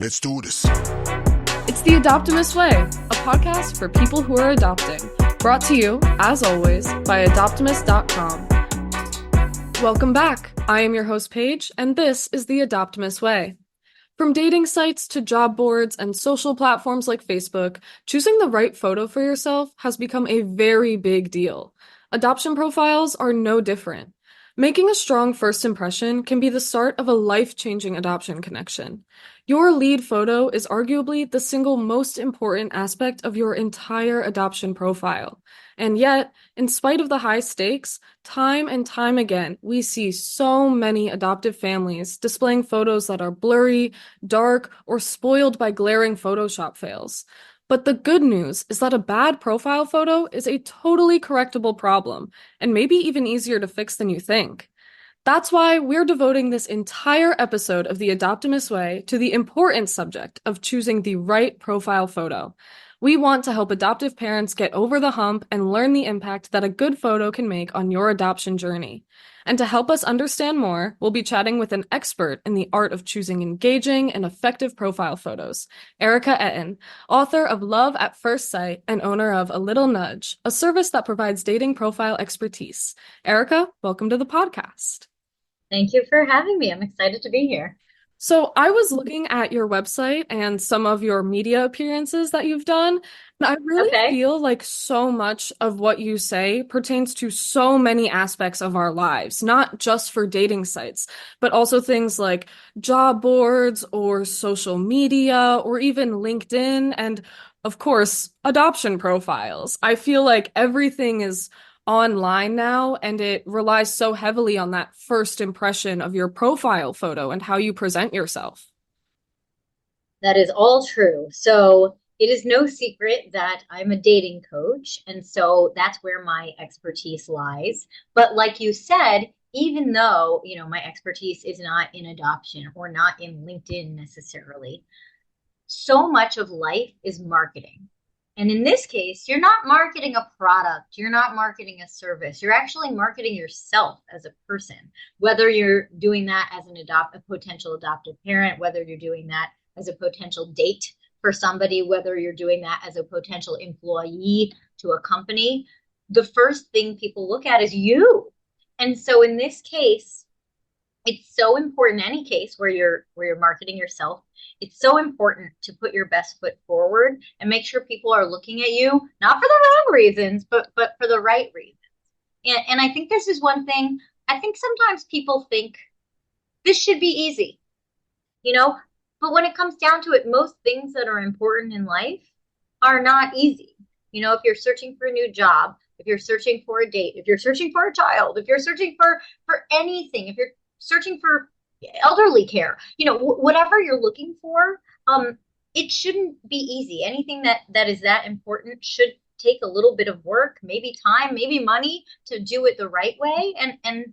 Let's do this. It's the Adoptimist Way, a podcast for people who are adopting. Brought to you, as always, by Adoptimist.com. Welcome back. I am your host, Paige, and this is the Adoptimist Way. From dating sites to job boards and social platforms like Facebook, choosing the right photo for yourself has become a very big deal. Adoption profiles are no different. Making a strong first impression can be the start of a life-changing adoption connection. Your lead photo is arguably the single most important aspect of your entire adoption profile. And yet, in spite of the high stakes, time and time again, we see so many adoptive families displaying photos that are blurry, dark, or spoiled by glaring Photoshop fails. But the good news is that a bad profile photo is a totally correctable problem, and maybe even easier to fix than you think. That's why we're devoting this entire episode of the Adoptimist Way to the important subject of choosing the right profile photo. We want to help adoptive parents get over the hump and learn the impact that a good photo can make on your adoption journey. And to help us understand more, we'll be chatting with an expert in the art of choosing engaging and effective profile photos, Erica Etten, author of Love at First Sight and owner of A Little Nudge, a service that provides dating profile expertise. Erica, welcome to the podcast. Thank you for having me. I'm excited to be here. So I was looking at your website and some of your media appearances that you've done, and I really feel like so much of what you say pertains to so many aspects of our lives, not just for dating sites, but also things like job boards or social media or even LinkedIn and, of course, adoption profiles. I feel like everything is online now, and it relies so heavily on that first impression of your profile photo and how you present yourself. That is all true. So it is no secret that I'm a dating coach, and so that's where my expertise lies. But like you said, even though, my expertise is not in adoption or not in LinkedIn necessarily, so much of life is marketing. And in this case, you're not marketing a product, you're not marketing a service, you're actually marketing yourself as a person, whether you're doing that as a potential adoptive parent, whether you're doing that as a potential date for somebody, whether you're doing that as a potential employee to a company. The first thing people look at is you. And so in this case, it's so important, any case where you're marketing yourself, it's so important to put your best foot forward and make sure people are looking at you, not for the wrong reasons, but for the right reasons. And I think this is one thing. I think sometimes people think this should be easy, but when it comes down to it, most things that are important in life are not easy. If you're searching for a new job, if you're searching for a date, if you're searching for a child, if you're searching for anything, if you're searching for elderly care, whatever you're looking for, it shouldn't be easy. Anything that is that important should take a little bit of work, maybe time, maybe money to do it the right way. And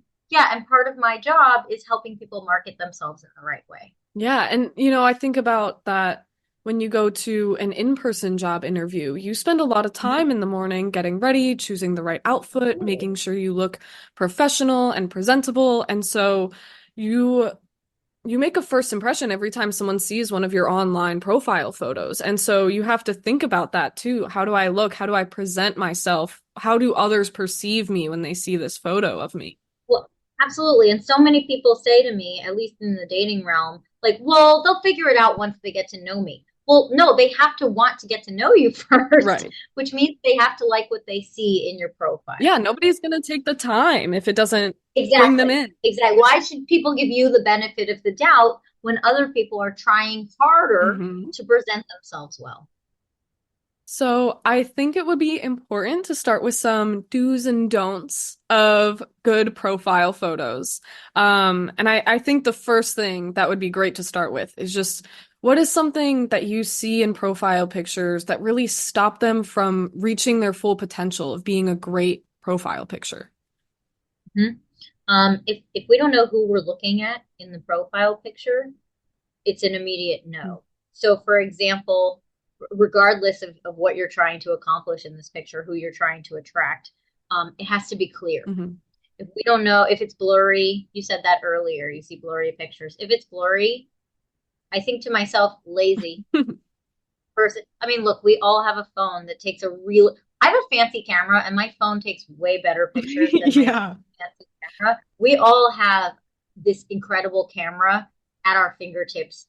part of my job is helping people market themselves in the right way. Yeah, and I think about that when you go to an in-person job interview, you spend a lot of time in the morning getting ready, choosing the right outfit, making sure you look professional and presentable. And so you make a first impression every time someone sees one of your online profile photos. And so you have to think about that too. How do I look? How do I present myself? How do others perceive me when they see this photo of me? Well, absolutely. And so many people say to me, at least in the dating realm, like, well, they'll figure it out once they get to know me. Well, no, they have to want to get to know you first, Right. Which means they have to like what they see in your profile. Yeah, nobody's going to take the time if it doesn't bring them in. Exactly. Why should people give you the benefit of the doubt when other people are trying harder to present themselves well? So I think it would be important to start with some do's and don'ts of good profile photos. And I think the first thing that would be great to start with is just what is something that you see in profile pictures that really stop them from reaching their full potential of being a great profile picture? If we don't know who we're looking at in the profile picture, it's an immediate no. So, for example, regardless of what you're trying to accomplish in this picture, who you're trying to attract, it has to be clear. If we don't know if it's blurry, you said that earlier, you see blurry pictures. If it's blurry, I think to myself, lazy person. I mean, look, we all have a phone that takes a real. I have a fancy camera, and my phone takes way better pictures than my Yeah. fancy camera. We all have this incredible camera at our fingertips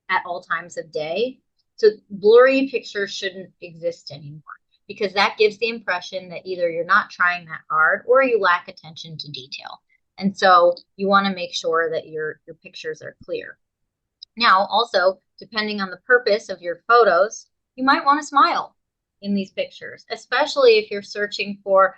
at all times of day. So blurry pictures shouldn't exist anymore because that gives the impression that either you're not trying that hard or you lack attention to detail. And so you want to make sure that your pictures are clear. Now, also, depending on the purpose of your photos, you might want to smile in these pictures, especially if you're searching for,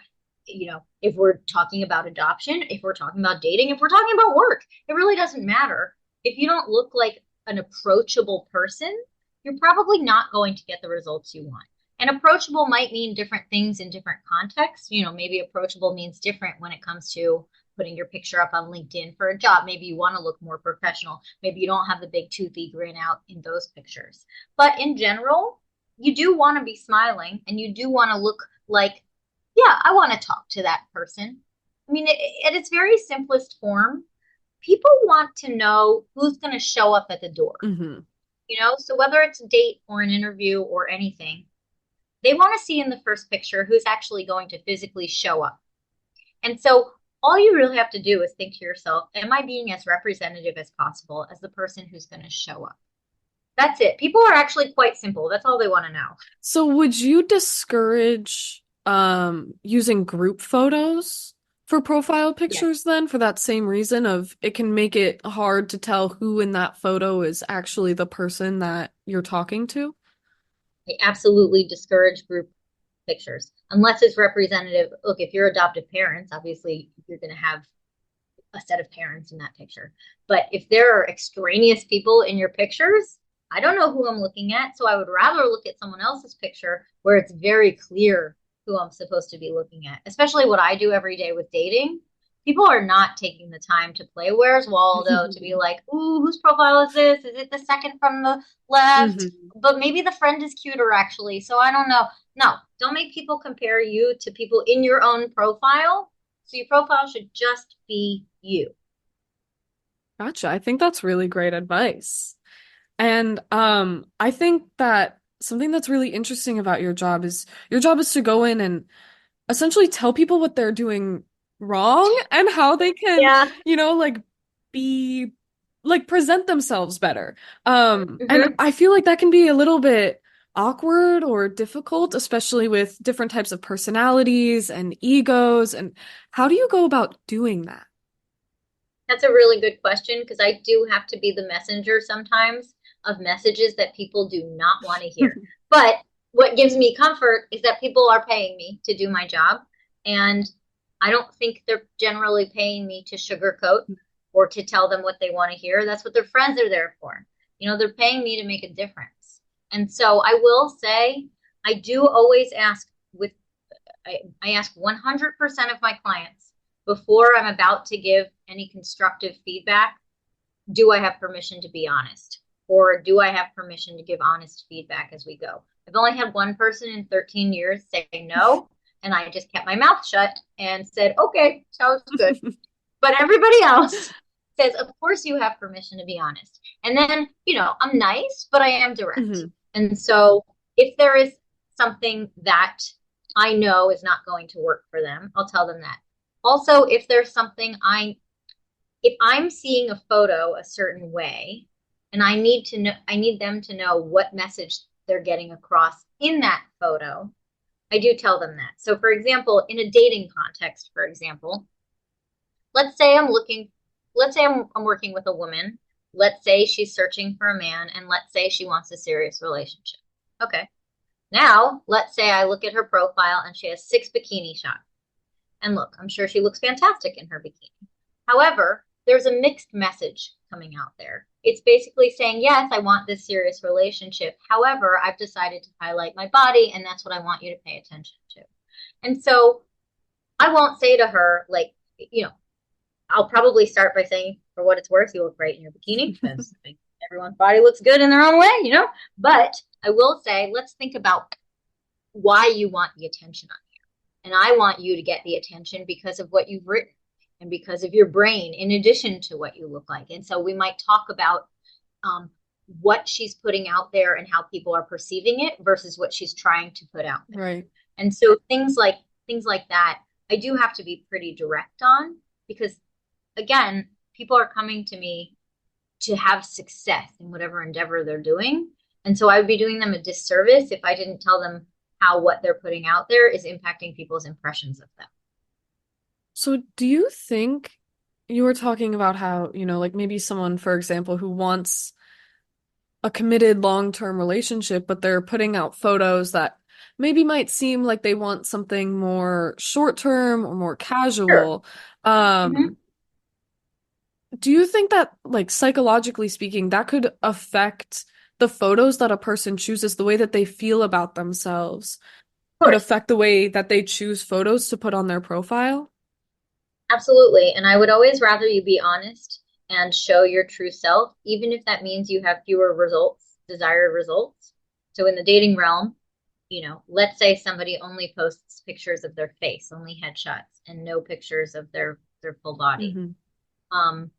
if we're talking about adoption, if we're talking about dating, if we're talking about work, it really doesn't matter. If you don't look like an approachable person, you're probably not going to get the results you want. And approachable might mean different things in different contexts. Maybe approachable means different when it comes to putting your picture up on LinkedIn for a job. Maybe you want to look more professional. Maybe you don't have the big toothy grin out in those pictures. But in general, you do want to be smiling and you do want to look like, yeah, I want to talk to that person. I mean, at its very simplest form, people want to know who's going to show up at the door. Hmm. So whether it's a date or an interview or anything, they want to see in the first picture who's actually going to physically show up. And so all you really have to do is think to yourself, am I being as representative as possible as the person who's going to show up? That's it. People are actually quite simple. That's all they want to know. So would you discourage using group photos for profile Yes, pictures then for that same reason of it can make it hard to tell who in that photo is actually the person that you're talking to? I absolutely discourage group pictures unless it's representative. Look, if you're adoptive parents, obviously you're going to have a set of parents in that picture. But if there are extraneous people in your pictures, I don't know who I'm looking at. So I would rather look at someone else's picture where it's very clear who I'm supposed to be looking at, especially what I do every day with dating. People are not taking the time to play Where's Waldo to be like, ooh, whose profile is this? Is it the second from the left? Hmm. But maybe the friend is cuter actually. So I don't know. No, don't make people compare you to people in your own profile. So your profile should just be you. Gotcha. I think that's really great advice. And I think that something that's really interesting about your job is to go in and essentially tell people what they're doing wrong and how they can, Yeah. like be like present themselves better. And Hmm. I feel like that can be a little bit awkward or difficult, especially with different types of personalities and egos. And how do you go about doing that? That's a really good question because I do have to be the messenger sometimes of messages that people do not want to hear. But what gives me comfort is that people are paying me to do my job. And I don't think they're generally paying me to sugarcoat or to tell them what they want to hear. That's what their friends are there for. They're paying me to make a difference. And so I will say, I do always ask with, I ask 100% of my clients before I'm about to give any constructive feedback, do I have permission to be honest? Or do I have permission to give honest feedback as we go? I've only had one person in 13 years say no, and I just kept my mouth shut and said, okay, sounds good. But everybody else says, of course you have permission to be honest. And then, I'm nice, but I am direct. Hmm. And so if there is something that I know is not going to work for them, I'll tell them that. Also, if there's something if I'm seeing a photo a certain way and I need them to know what message they're getting across in that photo, I do tell them that. So for example, in a dating context, for example, let's say I'm working with a woman. Let's say she's searching for a man and let's say she wants a serious relationship. Okay. Now, let's say I look at her profile and she has 6 bikini shots. And look, I'm sure she looks fantastic in her bikini. However, there's a mixed message coming out there. It's basically saying, yes, I want this serious relationship. However, I've decided to highlight my body, and that's what I want you to pay attention to. And so I won't say to her, like, I'll probably start by saying, for what it's worth, you look great in your bikini because everyone's body looks good in their own way. But I will say, let's think about why you want the attention on here. And I want you to get the attention because of what you've written and because of your brain, in addition to what you look like. And so we might talk about what she's putting out there and how people are perceiving it versus what she's trying to put out there. Right. And so things like that, I do have to be pretty direct on because again, people are coming to me to have success in whatever endeavor they're doing. And so I would be doing them a disservice if I didn't tell them how what they're putting out there is impacting people's impressions of them. So do you think you were talking about how, like maybe someone, for example, who wants a committed long-term relationship, but they're putting out photos that maybe might seem like they want something more short-term or more Sure. casual. Mhm. Do you think that, like, psychologically speaking, that could affect the photos that a person chooses, the way that they feel about themselves, Of could course. affect the way that they choose photos to put on their profile? Absolutely. And I would always rather you be honest and show your true self, even if that means you have fewer results, desired results. So in the dating realm, let's say somebody only posts pictures of their face, only headshots, and no pictures of their full body. Hmm. Um,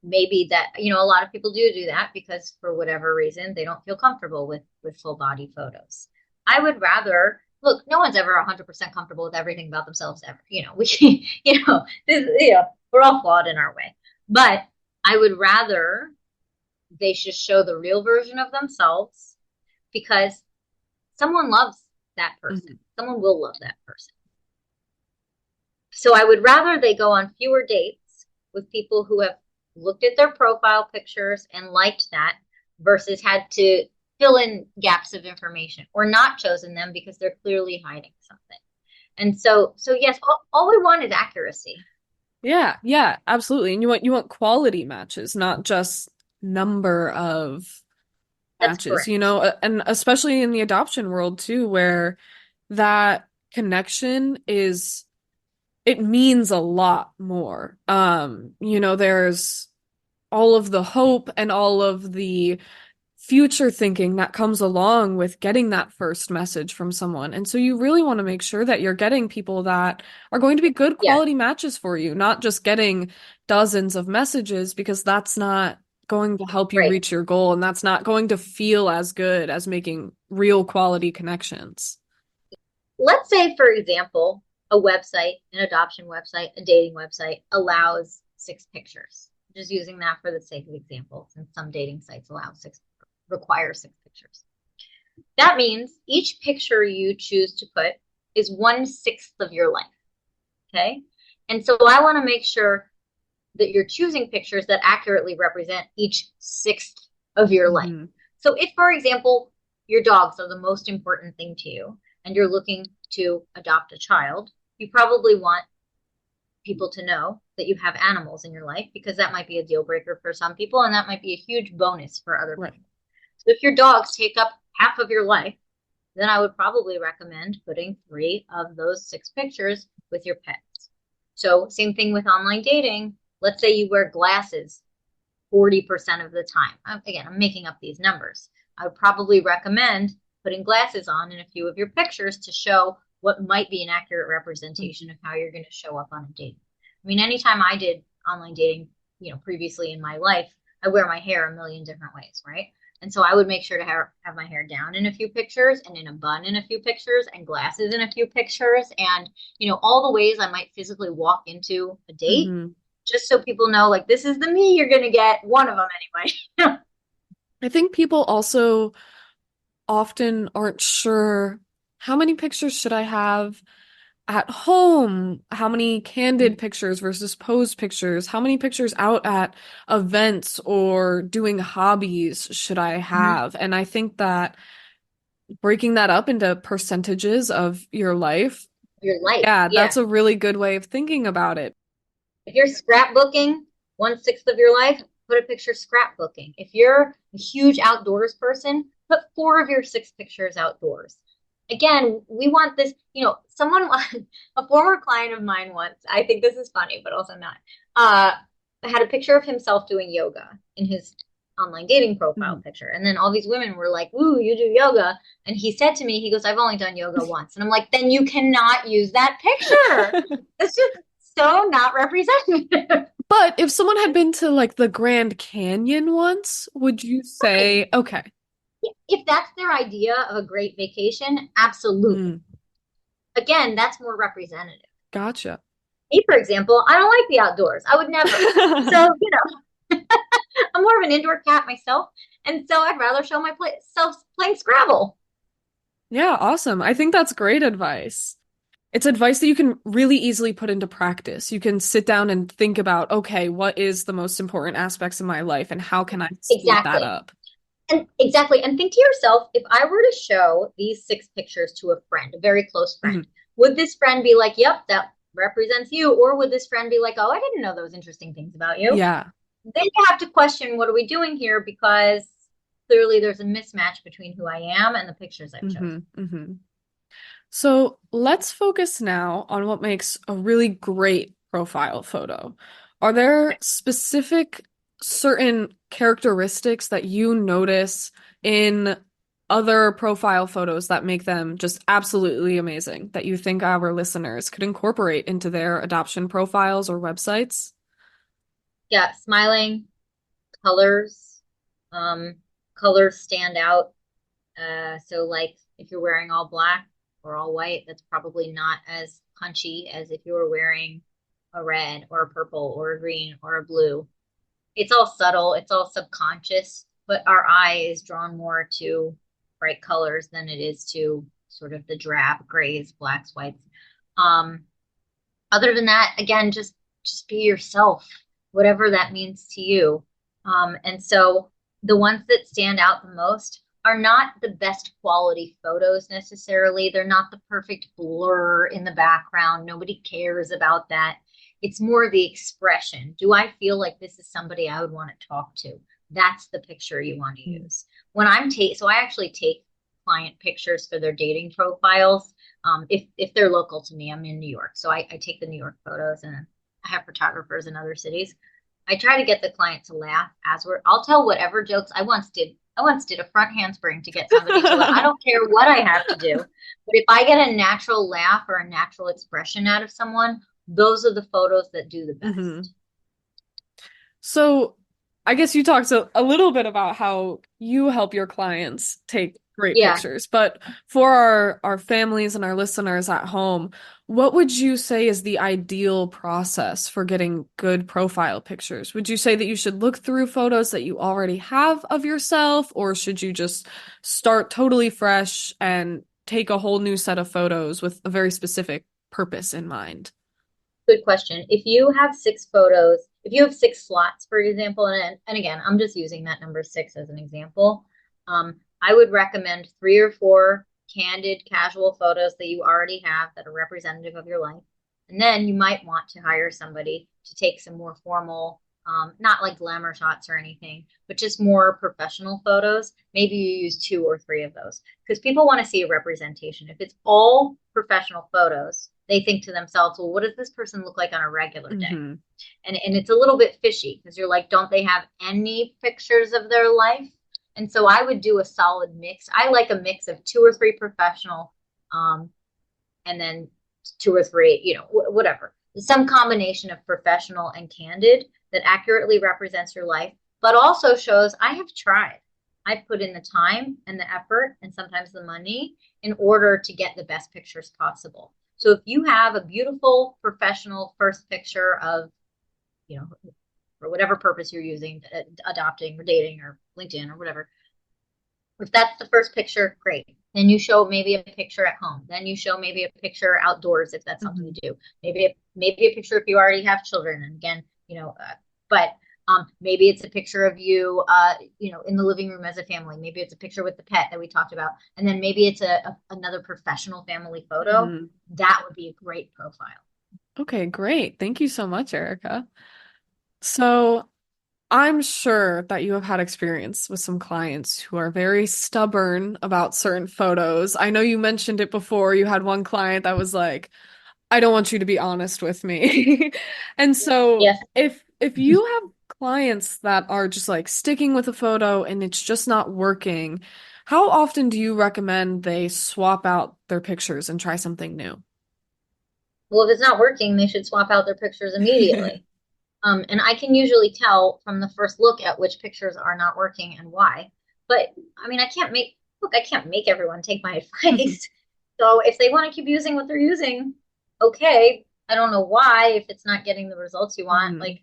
Maybe that, a lot of people do that because for whatever reason they don't feel comfortable with full body photos. I would rather look, no one's ever 100% comfortable with everything about themselves ever. We we're all flawed in our way. But I would rather they should show the real version of themselves because someone loves that person. Hmm. Someone will love that person. So I would rather they go on fewer dates with people who have looked at their profile pictures and liked that versus had to fill in gaps of information or not chosen them because they're clearly hiding something. And so yes, all we want is accuracy. Yeah, yeah, absolutely. And you want quality matches, not just number of That's matches, correct. and especially in the adoption world too, where that connection it means a lot more. There's all of the hope and all of the future thinking that comes along with getting that first message from someone. And so you really want to make sure that you're getting people that are going to be good Yes, quality matches for you, not just getting dozens of messages, because that's not going to help you right. reach your goal, and that's not going to feel as good as making real quality connections. Let's say, for example, a website, an adoption website, a dating website allows 6 pictures. Just using that for the sake of example, since some dating sites require 6 pictures. That means each picture you choose to put is 1/6 of your life. Okay. And so I want to make sure that you're choosing pictures that accurately represent each sixth of your life. Hmm. So if, for example, your dogs are the most important thing to you and you're looking to adopt a child, you probably want people to know that you have animals in your life because that might be a deal breaker for some people and that might be a huge bonus for other Right. people. So if your dogs take up half of your life, then I would probably recommend putting 3 of those 6 pictures with your pets. So same thing with online dating. Let's say you wear glasses 40% of the time. Again, I'm making up these numbers. I would probably recommend putting glasses on in a few of your pictures to show what might be an accurate representation of how you're going to show up on a date. I mean, anytime I did online dating, previously in my life, I wear my hair a million different ways, right? And so I would make sure to have my hair down in a few pictures and in a bun in a few pictures and glasses in a few pictures and, all the ways I might physically walk into a date Hmm. just so people know, like, this is the me you're going to get, one of them anyway. I think people also often aren't sure, how many pictures should I have at home? How many candid pictures versus posed pictures? How many pictures out at events or doing hobbies should I Mhm. have? And I think that breaking that up into percentages of your life, Your life. yeah, Yeah. that's a really good way of thinking about it. If you're scrapbooking 1/6 of your life, put a picture scrapbooking. If you're a huge outdoors person, put 4 of your 6 pictures outdoors. Again, we want this, someone, a former client of mine once, I think this is funny, but also not, had a picture of himself doing yoga in his online dating profile Mhm. picture. And then all these women were like, "Ooh, you do yoga." And he said to me, he goes, "I've only done yoga once." And I'm like, then you cannot use that picture. That's just so not representative. But if someone had been to like the Grand Canyon once, would you Fine. say, okay, If that's their idea of a great vacation, absolutely. mm, Again, that's more representative. gotcha. Me, for example, I don't like the outdoors. I would never. So, I'm more of an indoor cat myself. And so I'd rather show myself playing Scrabble. Yeah, awesome. I think that's great advice. It's advice that you can really easily put into practice. You can sit down and think about, okay, what is the most important aspects of my life and how can I speed that Exactly. up? And exactly. And think to yourself, if I were to show these 6 pictures to a friend, a very close friend, Mhm. would this friend be like, yep, that represents you? Or would this friend be like, oh, I didn't know those interesting things about you? Yeah. Then you have to question, what are we doing here? Because clearly there's a mismatch between who I am and the pictures I've hmm chosen. hmm So let's focus now on what makes a really great profile photo. Are there specific certain characteristics that you notice in other profile photos that make them just absolutely amazing that you think our listeners could incorporate into their adoption profiles or websites? Yeah, smiling, colors, um, colors stand out. So like if you're wearing all black or all white, that's probably not as punchy as if you were wearing a red or a purple or a green or a blue. It's all subtle, it's all subconscious, but our eye is drawn more to bright colors than it is to sort of the drab grays, blacks, whites. Um, Other than that, again, just be yourself, whatever that means to you. And so the ones that stand out the most are not the best quality photos necessarily. They're not the perfect blur in the background. Nobody cares about that. It's more the expression. Do I feel like this is somebody I would want to talk to? That's the picture you want to Mm. use. So I actually take client pictures for their dating profiles. If they're local to me, I'm in New York, so I take the New York photos, and I have photographers in other cities. I try to get the client to laugh as I'll tell whatever jokes I once did. I once did a front handspring to get somebody to laugh. I don't care what I have to do, but if I get a natural laugh or a natural expression out of someone, those are the photos that do the hmm best. So I guess you talked a little bit about how you help your clients take great Yeah. pictures, but for our families and our listeners at home, what would you say is the ideal process for getting good profile pictures? Would you say that you should look through photos that you already have of yourself, or should you just start totally fresh and take a whole new set of photos with a very specific purpose in mind? Good question. If you have 6 slots, for example, and again, I'm just using that number 6 as an example, I would recommend 3 or 4 candid, casual photos that you already have that are representative of your life. And then you might want to hire somebody to take some more formal, not like glamour shots or anything, but just more professional photos. Maybe you use 2 or 3 of those because people want to see a representation. If it's all professional photos, they think to themselves, well, what does this person look like on a regular day? hmm And it's a little bit fishy because you're like, don't they have any pictures of their life? And so I would do a solid mix. I like a mix of 2 or 3 professional, um, and then 2 or 3, whatever. Some combination of professional and candid that accurately represents your life, but also shows I have tried. I've put in the time and the effort and sometimes the money in order to get the best pictures possible. So if you have a beautiful professional first picture of, you know, for whatever purpose you're using, adopting or dating or LinkedIn or whatever, if that's the first picture, great. Then you show maybe a picture at home. Then you show maybe a picture outdoors if that's something you hmm do. Maybe a picture if you already have children. And again, but maybe it's a picture of you, in the living room as a family. Maybe it's a picture with the pet that we talked about, and then maybe it's another professional family photo. hmm That would be a great profile. Okay, great. Thank you so much, Erica. So I'm sure that you have had experience with some clients who are very stubborn about certain photos. I know you mentioned it before. You had one client that was like, I don't want you to be honest with me. And so Yes. if you have clients that are just like sticking with a photo and it's just not working, how often do you recommend they swap out their pictures and try something new? Well, if it's not working, they should swap out their pictures immediately. And I can usually tell from the first look at which pictures are not working and why. But I mean, I can't make everyone take my advice. So if they want to keep using what they're using, okay. I don't know why, if it's not getting the results you want. Mhm. Like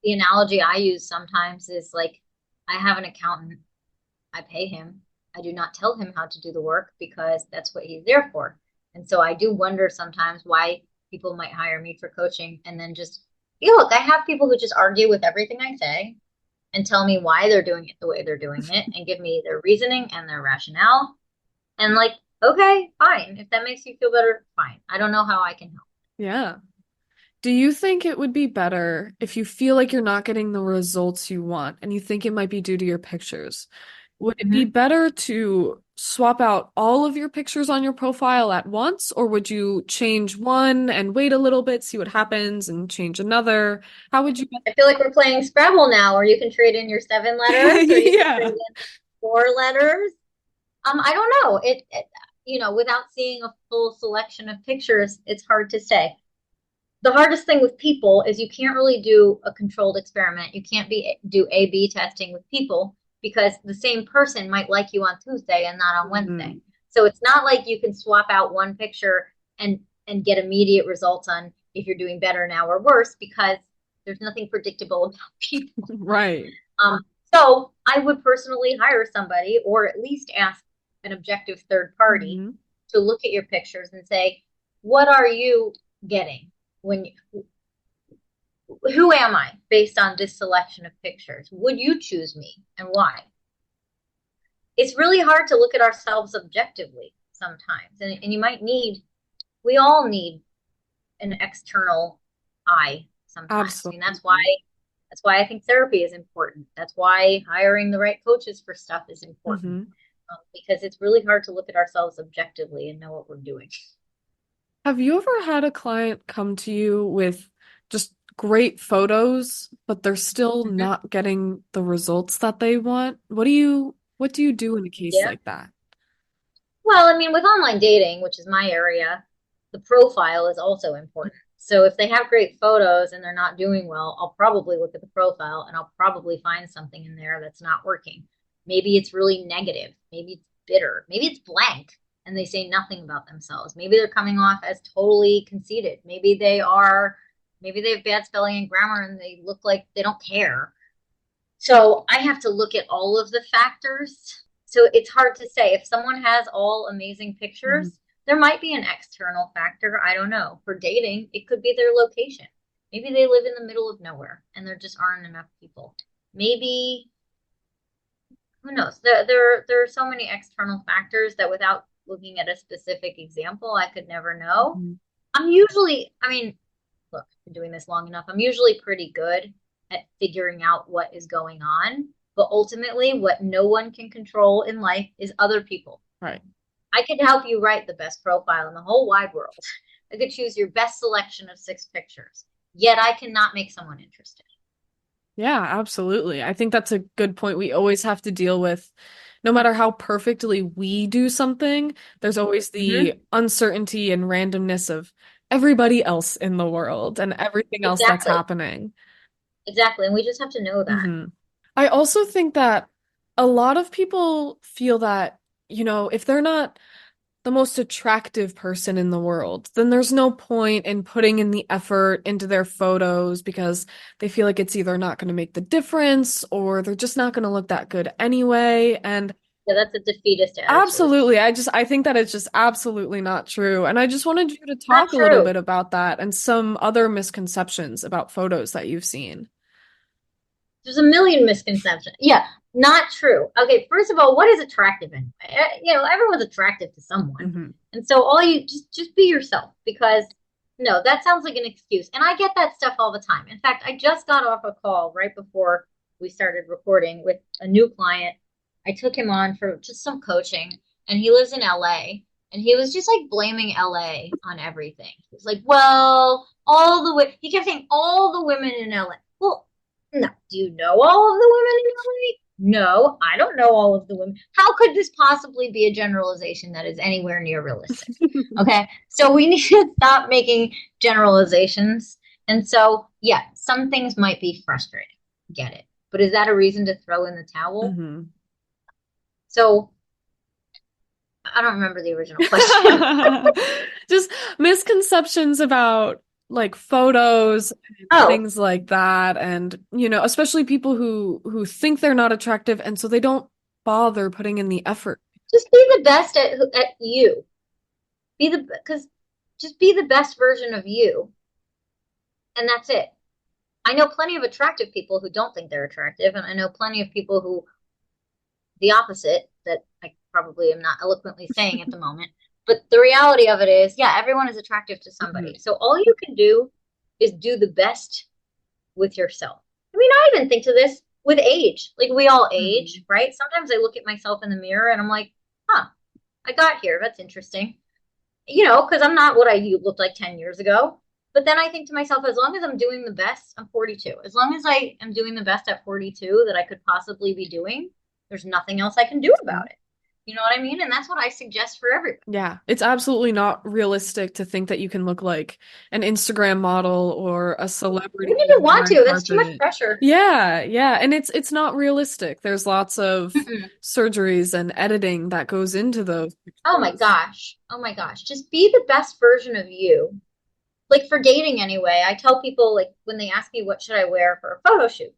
the analogy I use sometimes is like, I have an accountant, I pay him. I do not tell him how to do the work because that's what he's there for. And so I do wonder sometimes why people might hire me for coaching and then just, look, I have people who just argue with everything I say and tell me why they're doing it the way they're doing it and give me their reasoning and their rationale. And like, okay, fine. If that makes you feel better, fine. I don't know how I can help. Yeah. Do you think it would be better if you feel like you're not getting the results you want and you think it might be due to your pictures? Would it be Mm-hmm. better to swap out all of your pictures on your profile at once, or would you change one and wait a little bit, see what happens, and change another? How would you? I feel like we're playing Scrabble now, or you can trade in your 7 letters, or you can trade Yeah. in 4 letters. I don't know. Without seeing a full selection of pictures, it's hard to say. The hardest thing with people is you can't really do a controlled experiment. You can't do A/B testing with people because the same person might like you on Tuesday and not on Wednesday. Mhm. So it's not like you can swap out one picture and get immediate results on if you're doing better now or worse because there's nothing predictable about people. Right. Um, so I would personally hire somebody or at least ask an objective third party Mhm. to look at your pictures and say, what are you getting when you, who am I based on this selection of pictures? Would you choose me and why? It's really hard to look at ourselves objectively sometimes. And we all need an external eye sometimes. I mean, Absolutely. that's why I think therapy is important. That's why hiring the right coaches for stuff is important Mhm. because it's really hard to look at ourselves objectively and know what we're doing. Have you ever had a client come to you with just great photos, but they're still Mhm. not getting the results that they want? What do you do in a case Yeah. like that? Well, I mean, with online dating, which is my area, the profile is also important. So if they have great photos and they're not doing well, I'll probably look at the profile and I'll probably find something in there that's not working. Maybe it's really negative. Maybe it's bitter. Maybe it's blank and they say nothing about themselves. Maybe they're coming off as totally conceited. Maybe they have bad spelling and grammar and they look like they don't care. So I have to look at all of the factors. So it's hard to say. If someone has all amazing Mhm. pictures, there might be an external factor. I don't know. For dating, it could be their location. Maybe they live in the middle of nowhere and there just aren't enough people. Maybe, who knows? There are so many external factors that without looking at a specific example, I could never know. Mhm. I mean, look, I've been doing this long enough. I'm usually pretty good at figuring out what is going on. But ultimately, what no one can control in life is other people. Right. I could help you write the best profile in the whole wide world. I could choose your best selection of 6 pictures. Yet I cannot make someone interested. Yeah, absolutely. I think that's a good point. We always have to deal with, no matter how perfectly we do something, there's always Mm-hmm. the uncertainty and randomness of everybody else in the world and everything else that's Exactly. happening. Exactly. And we just have to know that. hmm I also think that a lot of people feel that, if they're not the most attractive person in the world, then there's no point in putting in the effort into their photos because they feel like it's either not going to make the difference or they're just not going to look that good anyway. And Yeah, that's a defeatist attitude. absolutely, I think that it's just absolutely not true. And I just wanted you to Not talk a little true. bit about that and some other misconceptions about photos that you've seen. There's a million misconceptions. Yeah, not true. Okay, first of all, what is attractive anyway? Everyone's attractive to someone, hmm and so all you just be yourself because no, that sounds like an excuse, and I get that stuff all the time. In fact, I just got off a call right before we started recording with a new client. I took him on for just some coaching, and he lives in LA, and he was just like blaming LA on everything. He was like, "Well, he kept saying all the women in LA." Well, no. Do you know all of the women in LA? No, I don't know all of the women. How could this possibly be a generalization that is anywhere near realistic? Okay. So we need to stop making generalizations. And so Yeah, some things might be frustrating. Get it. But is that a reason to throw in the towel? Hmm. So I don't remember the original question. Just misconceptions about like photos and Oh, things like that. And, especially people who think they're not attractive and so they don't bother putting in the effort. just be the best at you. Because just be the best version of you, and that's it. I know plenty of attractive people who don't think they're attractive, and I know plenty of people who the opposite that I probably am not eloquently saying at the moment. But the reality of it is, yeah, everyone is attractive to Mhm. somebody. So all you can do is do the best with yourself. I mean, I even think to this with age. Like we all age, Mhm. right? Sometimes I look at myself in the mirror and I'm like, huh, I got here. That's interesting. Because I'm not what I looked like 10 years ago. But then I think to myself, as long as I'm doing the best, I'm 42. As long as I am doing the best at 42 that I could possibly be doing, there's nothing else I can do about it. You know what I mean? And that's what I suggest for everybody. Yeah, it's absolutely not realistic to think that you can look like an Instagram model or a You celebrity wouldn't even on the want red to. That's too much carpet. pressure. Yeah, yeah, and it's not realistic. There's lots of Mm-mm. surgeries and editing that goes into those Oh my pictures. gosh. Oh my gosh. Just be the best version of you. Like for dating anyway, I tell people like when they ask me what should I wear for a photo shoot,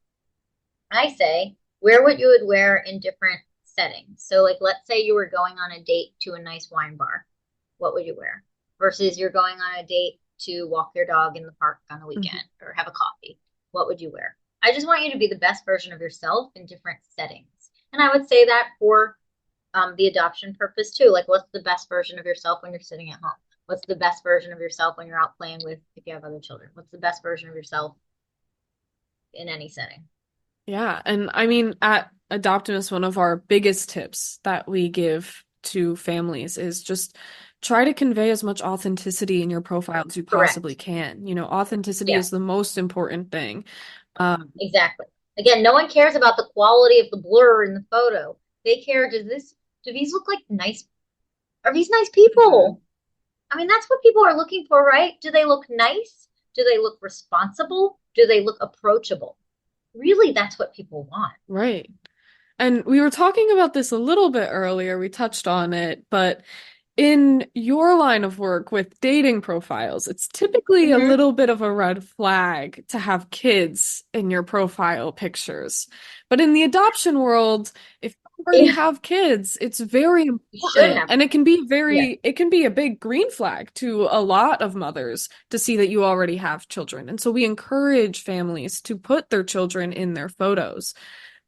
I say wear what you would wear in different settings. So like let's say you were going on a date to a nice wine bar. What would you wear? Versus you're going on a date to walk your dog in the park on the Mhm. weekend or have a coffee. What would you wear? I just want you to be the best version of yourself in different settings. And I would say that for the adoption purpose too. Like, what's the best version of yourself when you're sitting at home? What's the best version of yourself when you're out playing with, if you have other children? What's the best version of yourself in any setting? Yeah, and I mean, at Adoptimus, one of our biggest tips that we give to families is just try to convey as much authenticity in your profile as you possibly Correct. can. Authenticity Yeah, is the most important thing. exactly. Again, no one cares about the quality of the blur in the photo. They care, do these look like nice, are these nice Mhm. people? I mean, that's what people are looking for, right? Do they look nice? Do they look responsible? Do they look approachable? Really, that's what people want. Right. And we were talking about this a little bit earlier. We touched on it, but in your line of work with dating profiles, it's typically a Mm-hmm. little bit of a red flag to have kids in your profile pictures. But in the adoption world, if you already Yeah, have kids, it's very you should important. have. And Yeah. it can be a big green flag to a lot of mothers to see that you already have children. And so we encourage families to put their children in their photos.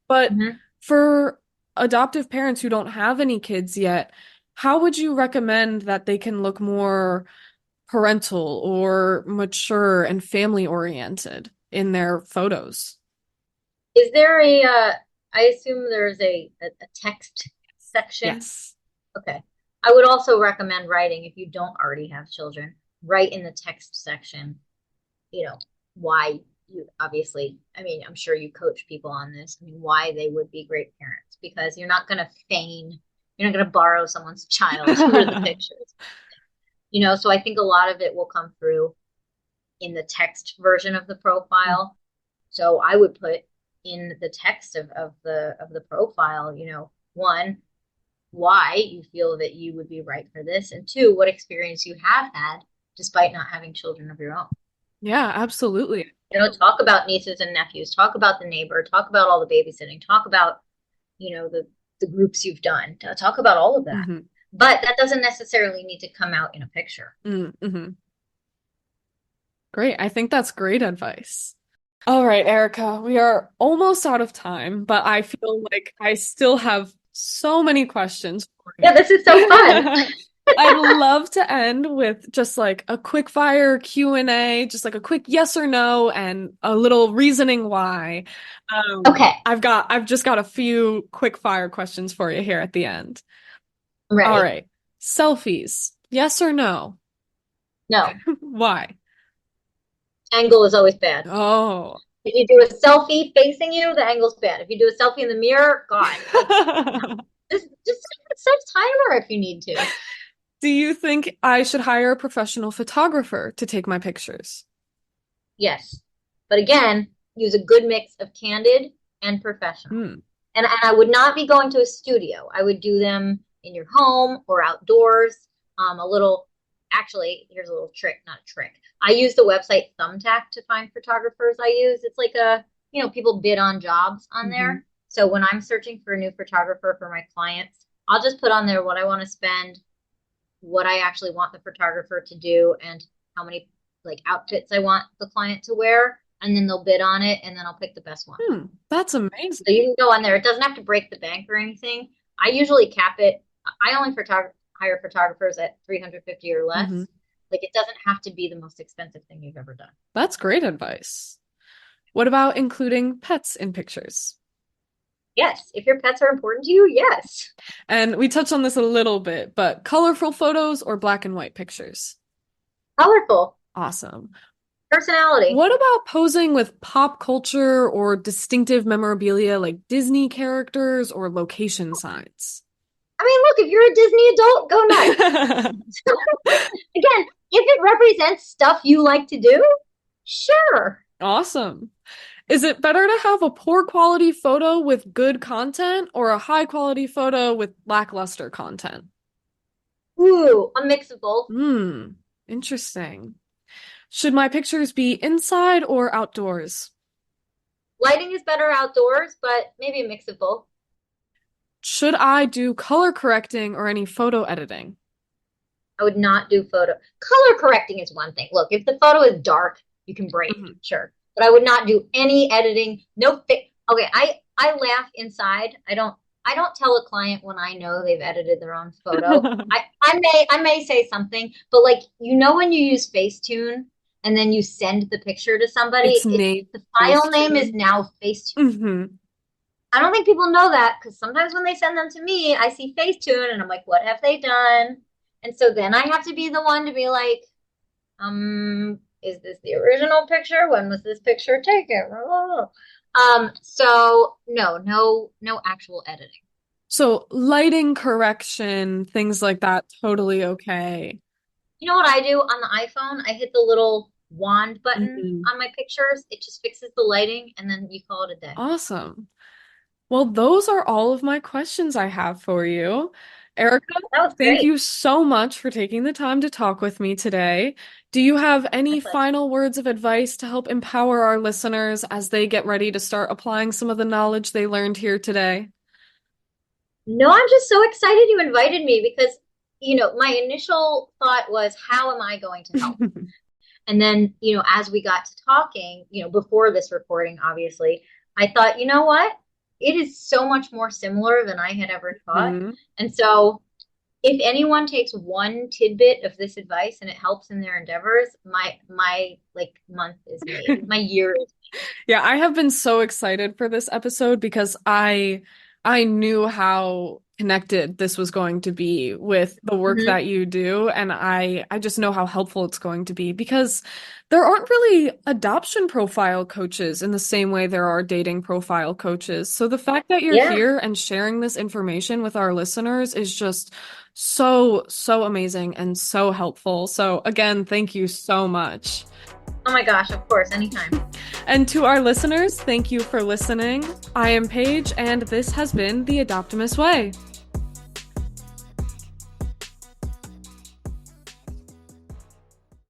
But Mm-hmm. for adoptive parents who don't have any kids yet, how would you recommend that they can look more parental or mature and family oriented in their photos? Is there I assume there's a text section. Yes. Okay. I would also recommend writing if you don't already have children, write in the text section, you know, why you obviously, I mean, I'm sure you coach people on this. I mean, why they would be great parents because you're not going to you're not going to borrow someone's child for the pictures. So I think a lot of it will come through in the text version of the profile. So I would put in the text of the profile, one, why you feel that you would be right for this, and two, what experience you have had despite not having children of your own. Yeah, absolutely. Talk about nieces and nephews, talk about the neighbor, talk about all the babysitting, talk about, the groups you've done, talk about all of that. Hmm. But that doesn't necessarily need to come out in a picture. Mm-hmm. Great. I think that's great advice. All right, Erica, we are almost out of time, but I feel like I still have so many questions for you. Yeah, this is so fun. I'd love to end with just like a quick fire Q&A, just like a quick yes or no and a little reasoning why. Okay, I've just got a few quick fire questions for you here at the end. I'm All ready. right. Selfies, yes or no? No, Why? angle is always bad. Oh. If you do a selfie facing you, the angle's bad. If you do a selfie in the mirror, God, no. Just set a timer if you need to. Do you think I should hire a professional photographer to take my pictures? Yes. But again, use a good mix of candid and professional. Hmm. And I would not be going to a studio. I would do them in your home or outdoors. Actually, here's a little trick, not a trick. I use the website Thumbtack to find photographers I use. It's like people bid on jobs on there. So when I'm searching for a new photographer for my clients, I'll just put on there what I want to spend, what I actually want the photographer to do, and how many like outfits I want the client to wear. And then they'll bid on it, and then I'll pick the best one. That's amazing. So you can go on there. It doesn't have to break the bank or anything. I usually cap it. I only hire photographers at 350 or less. Like it doesn't have to be the most expensive thing you've ever done. That's great advice. What about including pets in pictures? Yes, if your pets are important to you, yes. And we touched on this a little bit, but colorful photos or black and white pictures? Colorful. Awesome. Personality. What about posing with pop culture or distinctive memorabilia like Disney characters or location signs? I mean, look, if you're a Disney adult, go nuts. Again, if it represents stuff you like to do, sure. Awesome. Is it better to have a poor quality photo with good content or a high quality photo with lackluster content? Ooh, a mix of both. Interesting. Should my pictures be inside or outdoors? Lighting is better outdoors, but maybe a mix of both. Should I do color correcting or any photo editing? I would not do photo. Color correcting is one thing. Look, if the photo is dark, you can break, sure. But I would not do any editing. Okay, I laugh inside. I don't tell a client when I know they've edited their own photo. I may say something, but like when you use Facetune and then you send the picture to somebody, the file name is now Facetune. I don't think people know that because sometimes when they send them to me, I see Facetune and I'm like, what have they done? And so then I have to be the one to be like, is this the original picture? When was this picture taken? So no actual editing. So lighting correction, things like that, totally okay. You know what I do on the iPhone? I hit the little wand button on my pictures. It just fixes the lighting and then you call it a day. Awesome. Well, those are all of my questions I have for you. Erica, thank you so much for taking the time to talk with me today. Do you have any final words of advice to help empower our listeners as they get ready to start applying some of the knowledge they learned here today? No, I'm just so excited you invited me because, my initial thought was, how am I going to help? And then, as we got to talking, before this recording, obviously, I thought, you know what? It is so much more similar than I had ever thought. And so if anyone takes one tidbit of this advice and it helps in their endeavors, my month is made. My year is made. Yeah, I have been so excited for this episode because I knew how connected this was going to be with the work that you do. And I just know how helpful it's going to be because there aren't really adoption profile coaches in the same way there are dating profile coaches. So the fact that you're here and sharing this information with our listeners is just so, so amazing and so helpful. So again, thank you so much. Oh my gosh, of course, anytime. And to our listeners, thank you for listening. I am Paige, and this has been The Adoptimist Way.